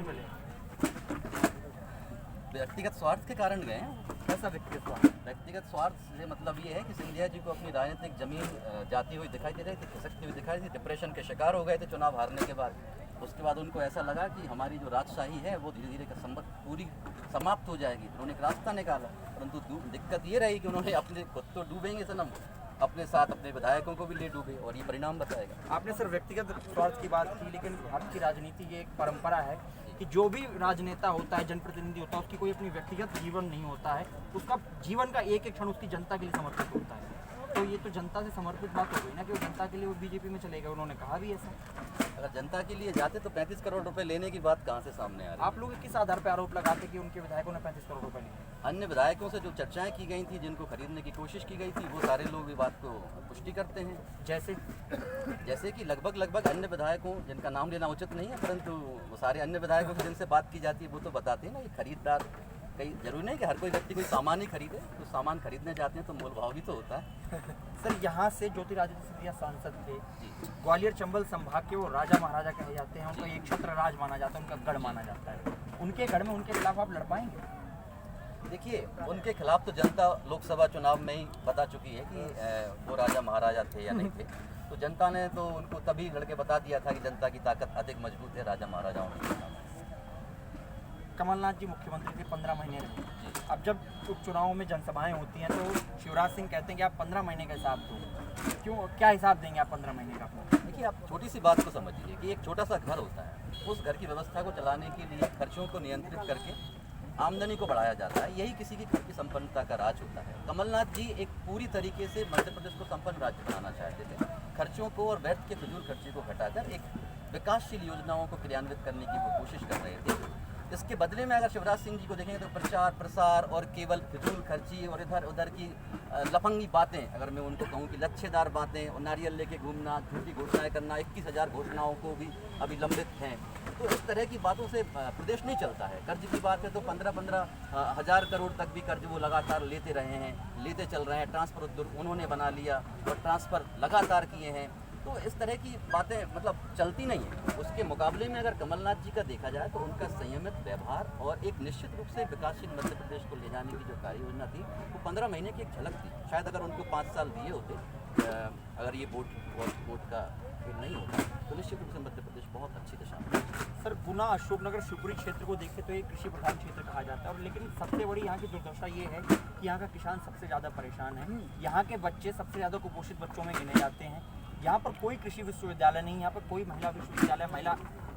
में मिले? व्यक्तिगत स्वार्थ के कारण गए हैं। कैसा व्यक्तिगत स्वार्थ? व्यक्तिगत स्वार्थ से मतलब ये है कि सिंधिया जी को अपनी राजनीतिक जमीन जाती हुई दिखाई दे रही थी, खिसकती हुई दिखाई दी थी, डिप्रेशन के शिकार हो गए थे चुनाव हारने के बाद। उसके बाद उनको ऐसा लगा कि हमारी जो राजशाही है वो धीरे धीरे पूरी समाप्त हो जाएगी, उन्होंने एक रास्ता निकाला। परंतु दिक्कत ये रही कि उन्होंने अपने खुद तो डूबेंगे सनम, अपने साथ अपने विधायकों को भी ले डूबे, और ये परिणाम बताएगा। आपने सर व्यक्तिगत स्वार्थ की बात की, लेकिन भारत की राजनीति ये एक परंपरा है कि जो भी राजनेता होता है, जनप्रतिनिधि होता है, उसकी कोई अपनी व्यक्तिगत जीवन नहीं होता है, उसका जीवन का एक एक क्षण उसकी जनता के लिए समर्पित होता है। तो ये तो जनता से समर्पित बात हो गई ना कि वो जनता के लिए वो बीजेपी में चले गए, उन्होंने कहा भी ऐसा। अगर जनता के लिए जाते तो 35 करोड़ रुपए लेने की बात कहाँ से सामने आ रही है? आप लोग किस आधार पर आरोप लगाते कि उनके विधायकों ने 35 करोड़ रुपए लिए? अन्य विधायकों से जो चर्चाएं की गई थी, जिनको खरीदने की कोशिश की गई थी, वो सारे लोग ये बात को पुष्टि करते हैं। जैसे कि लगभग अन्य विधायकों, जिनका नाम लेना उचित नहीं है, परंतु वो सारे अन्य विधायकों की जिनसे बात की जाती है वो तो बताते हैं ना, ये खरीदार कई जरूरी नहीं कि हर कोई व्यक्ति कोई सामान ही खरीदे, तो सामान खरीदने जाते हैं तो मोल भाव भी तो होता है। सर यहाँ से ज्योतिरादित्य सिंधिया सांसद थे, ग्वालियर चंबल संभाग के वो राजा महाराजा कहे जाते हैं, उनका एक छत्र राज माना जाता है, उनका गढ़ माना जाता है। उनके गढ़ में उनके खिलाफ आप लड़ पाएंगे? देखिए, उनके खिलाफ तो जनता लोकसभा चुनाव में ही बता चुकी है कि वो राजा महाराजा थे या नहीं थे। तो जनता ने तो उनको तभी लड़के बता दिया था कि जनता की ताकत अधिक मजबूत है राजा महाराजाओं की। कमलनाथ जी मुख्यमंत्री थे, 15 महीने रहे। अब जब उपचुनाव में जनसभाएं होती हैं तो शिवराज सिंह कहते हैं कि आप 15 महीने का हिसाब दो। क्यों, क्या हिसाब देंगे आप 15 महीने का? देखिए, आप छोटी सी बात को समझिए कि एक छोटा सा घर होता है, उस घर की व्यवस्था को चलाने के लिए खर्चों को नियंत्रित करके आमदनी को बढ़ाया जाता है, यही किसी की घर की संपन्नता का राज होता है। कमलनाथ जी एक पूरी तरीके से मध्य प्रदेश को संपन्न राज्य बनाना चाहते थे। खर्चों को और व्यर्थ के फिजूल खर्चे को घटाकर एक विकासशील योजनाओं को क्रियान्वित करने की वो कोशिश कर रहे थे। इसके बदले में अगर शिवराज सिंह जी को देखेंगे तो प्रचार प्रसार और केवल फिजूल खर्ची और इधर उधर की लफंगी बातें, अगर मैं उनको कहूँ कि लच्छेदार बातें, और नारियल लेके घूमना, झूठी घोषणाएं करना, 21,000 घोषणाओं को भी अभी लंबित हैं, तो इस तरह की बातों से प्रदेश नहीं चलता है। कर्ज की बात है तो 15-15 हज़ार करोड़ तक भी कर्ज वो लगातार लेते रहे हैं, लेते चल रहे हैं। ट्रांसफर उद्योग उन्होंने बना लिया और ट्रांसफ़र लगातार किए हैं। तो इस तरह की बातें मतलब चलती नहीं है। उसके मुकाबले में अगर कमलनाथ जी का देखा जाए तो उनका संयमित व्यवहार और एक निश्चित रूप से विकासशील मध्य प्रदेश को ले जाने की जो कार्य योजना थी वो 15 महीने की एक झलक थी। शायद अगर उनको 5 साल दिए होते, अगर ये वोट का खेल नहीं होता, तो निश्चित रूप से मध्य प्रदेश बहुत अच्छी दिशा में। सर, गुना, अशोकनगर, शिवपुरी क्षेत्र को देखें तो ये कृषि प्रधान क्षेत्र कहा जाता है, और लेकिन सबसे बड़ी यहाँ की दुर्दशा ये है कि यहाँ का किसान सबसे ज़्यादा परेशान है। यहाँ के बच्चे सबसे ज़्यादा कुपोषित बच्चों में गिने जाते हैं। यहाँ पर कोई कृषि विश्वविद्यालय नहीं, यहाँ पर कोई महिला विश्वविद्यालय, महिला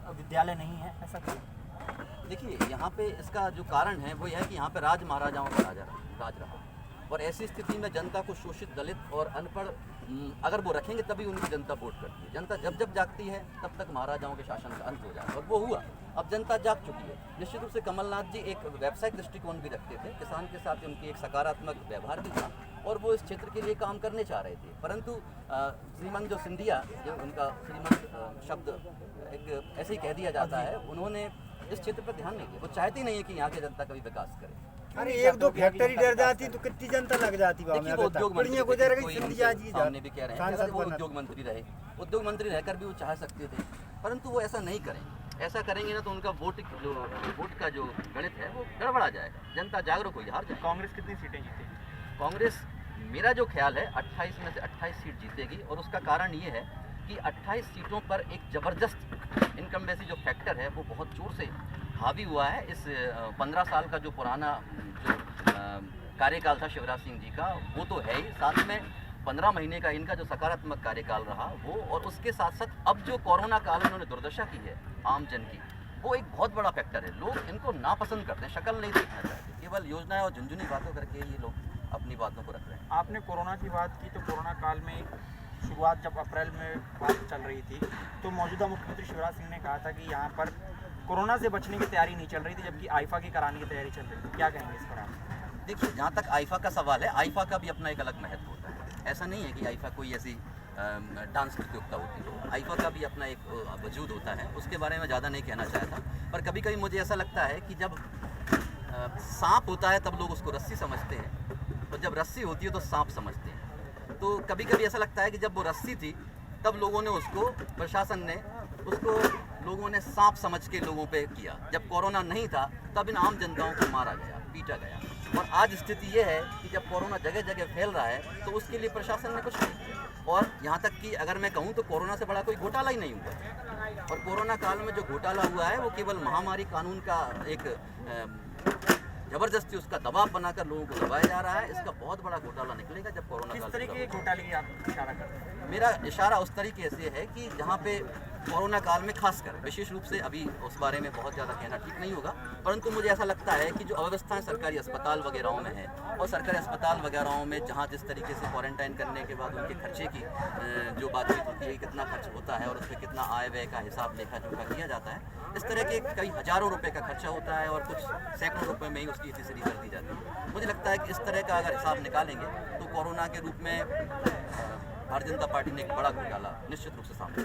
विद्यालय नहीं है, ऐसा क्यों? देखिए, यहाँ पे इसका जो कारण है वो यह है कि यहाँ पे राज महाराजाओं का राज रहा, और ऐसी स्थिति में जनता को शोषित, दलित और अनपढ़ अगर वो रखेंगे तभी उनकी जनता वोट करती है। जनता जब जब जागती है तब तक महाराजाओं के शासन का अंत हो जाए, और वो हुआ। अब जनता जाग चुकी है। निश्चित रूप से कमलनाथ जी एक व्यावसायिक दृष्टिकोण भी रखते थे, किसान के साथ उनकी एक सकारात्मक व्यवहार भी था, और वो इस क्षेत्र के लिए काम करने चाह रहे थे। परंतु श्रीमान जो सिंधिया, जो उनका श्रीमान शब्द एक ऐसे ही कह दिया जाता है, उन्होंने इस क्षेत्र पर ध्यान नहीं दिया। वो चाहते नहीं है कि यहाँ की जनता कभी विकास करे। अरे 1-2 फैक्ट्री डर जाती तो कितनी जनता लग जाती। देखिए, वो उद्योग मंत्री सामने भी कह रहे हैं, वो उद्योग मंत्री रहे, उद्योग मंत्री रहकर भी वो चाह सकते थे, परंतु वो ऐसा नहीं करेंगे। ऐसा करेंगे ना तो उनका वोट का जो गणित है वो गड़बड़ा जाएगा, जनता जागरूक हुई हार जाएगी। कांग्रेस कितनी सीटें जीतेगी? कांग्रेस, मेरा जो ख्याल है 28 में से 28 सीट जीतेगी, और उसका कारण ये है कि 28 सीटों पर एक ज़बरदस्त इनकम्बेंसी जो फैक्टर है वो बहुत जोर से हावी हुआ है। इस 15 साल का जो पुराना जो कार्यकाल था शिवराज सिंह जी का, वो तो है ही, साथ में 15 महीने का इनका जो सकारात्मक कार्यकाल रहा वो, और उसके साथ साथ अब जो कोरोना काल में उन्होंने दुर्दशा की है आम जन की, वो एक बहुत बड़ा फैक्टर है। लोग इनको नापसंद करते हैं, शक्ल नहीं देखना चाहते, केवल योजनाएं और झुंझुनी बातों करके ये लोग अपनी बातों को रख रहे हैं। आपने कोरोना की बात की, तो कोरोना काल में शुरुआत जब अप्रैल में बात चल रही थी तो मौजूदा मुख्यमंत्री शिवराज सिंह ने कहा था कि यहाँ पर कोरोना से बचने की तैयारी नहीं चल रही थी, जबकि आईफा की कराने की तैयारी चल रही थी। क्या कहेंगे इस पर आप? देखिए, जहाँ तक आईफा का सवाल है, आईफा का भी अपना एक अलग महत्व होता है। ऐसा नहीं है कि आईफा कोई ऐसी डांस प्रतियोगिता होती हो, आईफा का भी अपना एक वजूद होता है। उसके बारे में ज़्यादा नहीं कहना चाहता, पर कभी कभी मुझे ऐसा लगता है कि जब सांप होता है तब लोग उसको रस्सी समझते हैं, और जब रस्सी होती है तो सांप समझते हैं। तो कभी कभी ऐसा लगता है कि जब वो रस्सी थी तब लोगों ने उसको, प्रशासन ने उसको लोगों ने सांप समझ के लोगों पे किया। जब कोरोना नहीं था तब इन आम जनताओं को मारा गया, पीटा गया। और आज स्थिति ये है कि जब कोरोना जगह जगह फैल रहा है तो उसके लिए प्रशासन ने कुछ नहीं किया। और यहाँ तक कि अगर मैं कहूँ तो कोरोना से बड़ा कोई घोटाला ही नहीं हुआ। और कोरोना काल में जो घोटाला हुआ है वो केवल महामारी कानून का एक जबरदस्ती उसका दबाव बनाकर लोगों को दबाया जा रहा है। इसका बहुत बड़ा घोटाला निकलेगा जब कोरोना किस काल तरह के घोटाले की आप इशारा करते हैं? मेरा इशारा उस तरीके से है कि जहाँ पे कोरोना काल में खासकर विशेष रूप से अभी उस बारे में बहुत ज़्यादा कहना ठीक नहीं होगा, परंतु मुझे ऐसा लगता है कि जो अव्यवस्थाएं सरकारी अस्पताल वगैरह में हैं और सरकारी अस्पताल वगैरह में जहाँ जिस तरीके से क्वारंटाइन करने के बाद उनके खर्चे की जो बातचीत होती है, कितना खर्च होता है और उसमें कितना आय व्यय का हिसाब लेखा जोखा किया जाता है, इस तरह के कई हज़ारों रुपये का खर्चा होता है और कुछ सैकड़ों रुपये में ही उसकी तीसरी कर दी जाती है। मुझे लगता है कि इस तरह का अगर हिसाब निकालेंगे तो कोरोना के रूप में भारतीय जनता पार्टी ने एक बड़ा घोटाला निश्चित रूप से सामने